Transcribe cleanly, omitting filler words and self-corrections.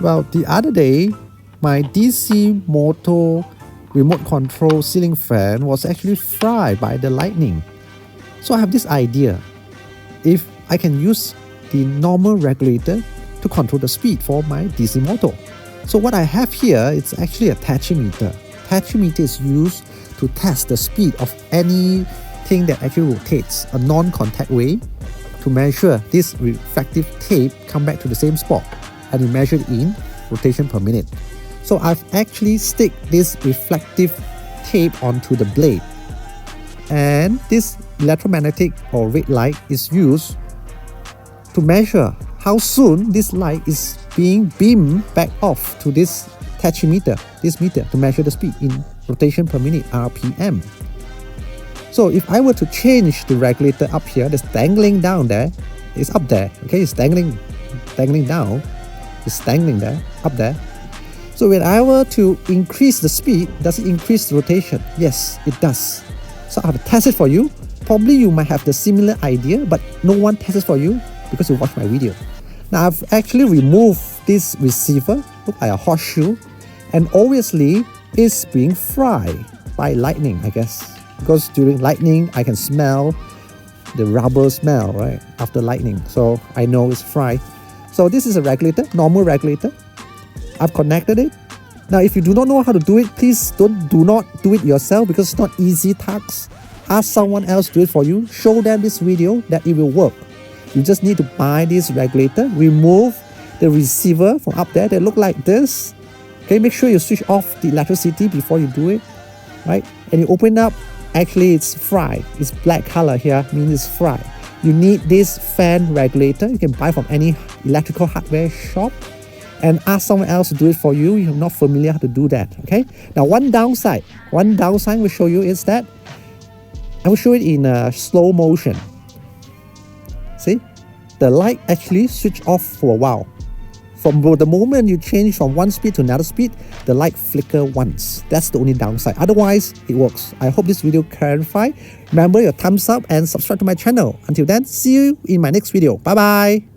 Well, the other day, my DC motor remote control ceiling fan was actually fried by the lightning. So I have this idea. If I can use the normal regulator to control the speed for my DC motor. So what I have here is actually a tachometer. Tachometer is used to test the speed of anything that actually rotates a non-contact way to measure this refractive tape come back to the same spot, and we measure it in rotation per minute. So I've actually stick this reflective tape onto the blade, and this electromagnetic or red light is used to measure how soon this light is being beamed back off to this tachometer, this meter, to measure the speed in rotation per minute, RPM. So if I were to change the regulator up here, that's dangling down there, it's up there, okay, it's dangling down, it's dangling there, up there. So when I were to increase the speed, does it increase the rotation? Yes, it does. So I have to test it for you. Probably you might have the similar idea, but no one tests it for you because you watch my video. Now I've actually removed this receiver, look like a horseshoe, and obviously it's being fried by lightning, I guess. Because during lightning, I can smell the rubber smell, right, after lightning. So I know it's fried. So this is a regulator, normal regulator. I've connected it. Now if you do not know how to do it, please do not do it yourself because it's not easy task. Ask someone else to do it for you. Show them this video that it will work. You just need to buy this regulator, remove the receiver from up there. They look like this. Okay, make sure you switch off the electricity before you do it, right? And you open up, actually it's fried. It's black color here, means it's fried. You need this fan regulator. You can buy from any electrical hardware shop and ask someone else to do it for you. You're not familiar how to do that, okay? Now one downside I will show you is that I will show it in slow motion. See, the light actually switch off for a while. From the moment you change from one speed to another speed, the light flicker once. That's the only downside. Otherwise, it works. I hope this video clarified. Remember your thumbs up and subscribe to my channel. Until then, see you in my next video. Bye bye.